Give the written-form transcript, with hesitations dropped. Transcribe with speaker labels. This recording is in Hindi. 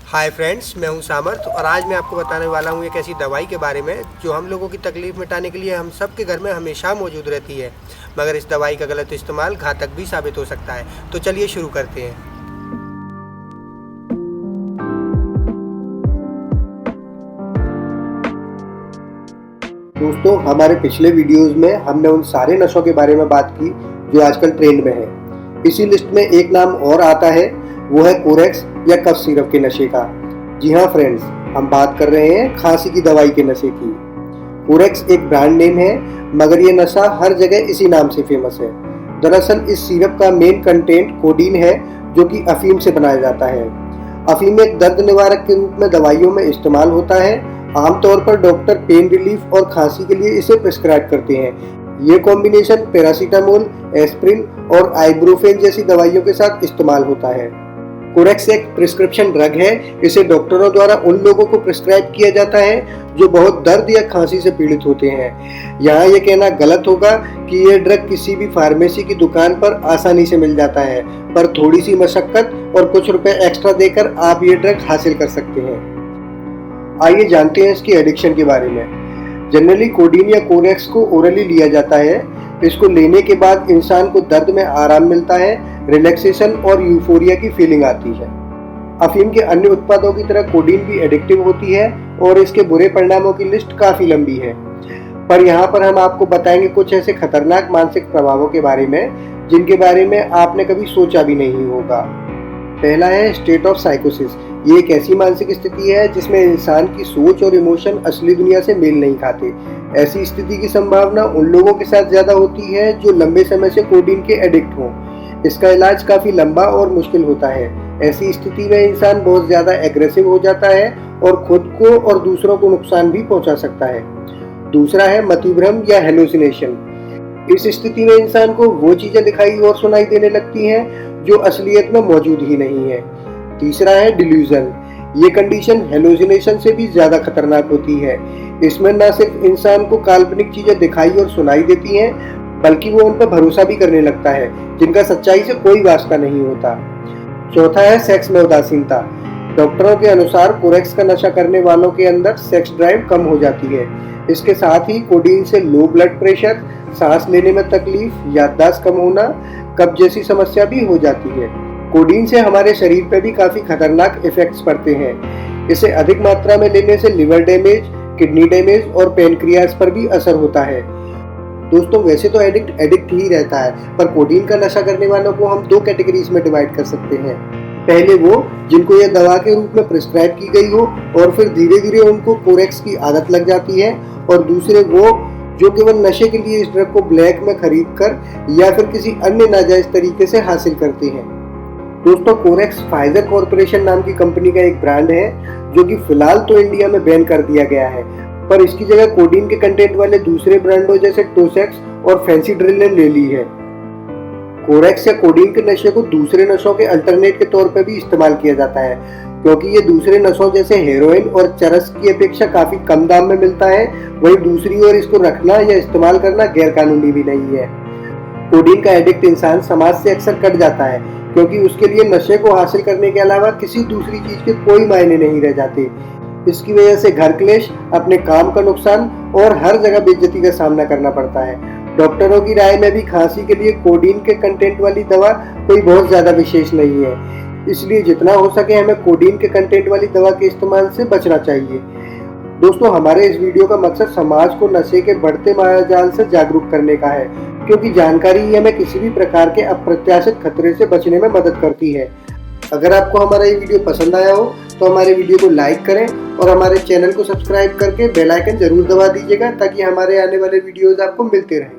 Speaker 1: हाय फ्रेंड्स, मैं हूं सामर्थ और आज मैं आपको बताने वाला हूं एक ऐसी दवाई के बारे में जो हम लोगों की तकलीफ़ मिटाने के लिए हम सब के घर में हमेशा मौजूद रहती है, मगर इस दवाई का गलत इस्तेमाल घातक भी साबित हो सकता है। तो चलिए शुरू करते हैं।
Speaker 2: दोस्तों, हमारे पिछले वीडियोस में हमने उन सारे नशों के बारे में बात की जो आजकल ट्रेंड में है। इसी लिस्ट में एक नाम और आता है, वो है कोरेक्स या कफ सिरप के नशे का। जी हाँ फ्रेंड्स, हम बात कर रहे हैं खांसी की दवाई के नशे की। कोरेक्स एक ब्रांड नेम है, मगर ये नशा हर जगह इसी नाम से फेमस है। दरअसल इस सिरप का मेन कंटेंट कोडीन है, जो कि अफीम से बनाया जाता है। अफीम एक दर्द निवारक के रूप में दवाइयों में इस्तेमाल होता है। आमतौर पर डॉक्टर पेन रिलीफ और खांसी के लिए इसे प्रिस्क्राइब करते हैं। ये कॉम्बिनेशन पैरासीटामोल, एस्प्रिन और आइब्रोफेन जैसी दवाइयों के साथ इस्तेमाल होता है। कोरेक्स एक प्रिस्क्रिप्शन ड्रग है। इसे डॉक्टरों द्वारा उन लोगों को प्रिस्क्राइब किया जाता है जो बहुत दर्द या खांसी से पीड़ित होते हैं। यहाँ ये कहना गलत होगा कि ये ड्रग किसी भी फार्मेसी की दुकान पर आसानी से मिल जाता है, पर थोड़ी सी मशक्कत और कुछ रुपए एक्स्ट्रा देकर आप ये ड्रग हासिल कर सकते हैं। आइए जानते हैं इसकी एडिक्शन के बारे में। जनरली कोडीन या कोरेक्स को ओरली लिया जाता है। इसको लेने के बाद इंसान को दर्द में आराम मिलता है, रिलैक्सेशन और यूफोरिया की फीलिंग आती है। अफीम के अन्य उत्पादों की तरह कोडीन भी एडिक्टिव होती है और इसके बुरे परिणामों की लिस्ट काफी लंबी है, पर यहाँ पर हम आपको बताएंगे कुछ ऐसे खतरनाक मानसिक प्रभावों के बारे में जिनके बारे में आपने कभी सोचा भी नहीं होगा। पहला है स्टेट ऑफ साइकोसिस। ये एक ऐसी मानसिक स्थिति है जिसमें इंसान की सोच और इमोशन असली दुनिया से मेल नहीं खाते। ऐसी स्थिति की संभावना उन लोगों के साथ ज्यादा होती है जो लंबे समय से कोडीन के एडिक्ट हों। इसका इलाज काफी लंबा और मुश्किल होता है। ऐसी स्थिति में इंसान बहुत ज्यादा एग्रेसिव हो जाता है और खुद को और दूसरों को नुकसान भी पहुंचा सकता है। दूसरा है मतिभ्रम या हेलुसिनेशन। इस स्थिति में इंसान को वो चीजें दिखाई और सुनाई देने लगती हैं जो असलियत में मौजूद ही नहीं है। तीसरा है डिल्यूजन। ये कंडीशन हेलुसिनेशन से भी ज्यादा खतरनाक होती है। इसमें न सिर्फ इंसान को काल्पनिक चीजें दिखाई और सुनाई देती हैं, बल्कि वो उन पर भरोसा भी करने लगता है जिनका सच्चाई से कोई वास्ता नहीं होता। चौथा है सेक्स में उदासीनता। डॉक्टरों के अनुसार कोरेक्स का नशा करने वालों के अंदर सेक्स ड्राइव कम हो जाती है। इसके साथ ही कोडीन से लो ब्लड प्रेशर, सांस लेने में तकलीफ, याददाश्त कम होना, कब्ज जैसी समस्या भी हो जाती है। कोडीन से हमारे शरीर पर भी काफी खतरनाक इफेक्ट्स पड़ते हैं। इसे अधिक मात्रा में लेने से लिवर डैमेज, किडनी डैमेज और पेनक्रियास पर भी असर होता है। दोस्तों, वैसे तो एडिक्ट ही रहता है, पर कोडीन का नशा करने वालों को हम दो कैटेगरीज में डिवाइड कर सकते हैं। पहले वो जिनको यह दवा के रूप में प्रिस्क्राइब की गई हो और फिर धीरे धीरे उनको कोरेक्स की आदत लग जाती है, और दूसरे वो जो केवल नशे के लिए इस ड्रग को ब्लैक में खरीद कर या फिर किसी अन्य नाजायज तरीके से हासिल करते हैं। दोस्तों, कोरेक्स फाइजर कॉर्पोरेशन नाम की कंपनी का एक ब्रांड है जो कि फिलहाल तो इंडिया में बैन कर दिया गया है, पर इसकी जगह कोडीन के कंटेंट वाले दूसरे ब्रांडों जैसे टोसेक्स और फैंसीड्रिल ने ले ली है। कोरेक्स या कोडीन के नशे को दूसरे नशों के अल्टरनेट के तौर पर भी इस्तेमाल किया जाता है, क्योंकि ये दूसरे नशों जैसे हेरोइन और चरस की अपेक्षा काफी कम दाम में मिलता है। वहीं दूसरी ओर इसको रखना या इस्तेमाल करना गैरकानूनी भी नहीं है। कोडीन का एडिक्ट इंसान समाज से अक्सर कट जाता है, क्योंकि उसके लिए नशे को हासिल करने के अलावा किसी दूसरी चीज के कोई मायने नहीं रह जाते। इसकी वजह से घर क्लेश, अपने काम का नुकसान और हर जगह बेइज्जती का सामना करना पड़ता है। डॉक्टरों की राय में भी खांसी के लिए कोडीन के कंटेंट वाली दवा कोई बहुत ज्यादा विशेष नहीं है, इसलिए जितना हो सके हमें कोडीन के कंटेंट वाली दवा के इस्तेमाल से बचना चाहिए। दोस्तों, हमारे इस वीडियो का मकसद समाज को नशे के बढ़ते मायाजाल से जागरूक करने का है, क्योंकि जानकारी ही हमें किसी भी प्रकार के अप्रत्याशित खतरे से बचने में मदद करती है। अगर आपको हमारा ये वीडियो पसंद आया हो तो हमारे वीडियो को लाइक करें और हमारे चैनल को सब्सक्राइब करके बेल आइकन जरूर दबा दीजिएगा, ताकि हमारे आने वाले वीडियोस आपको मिलते रहें।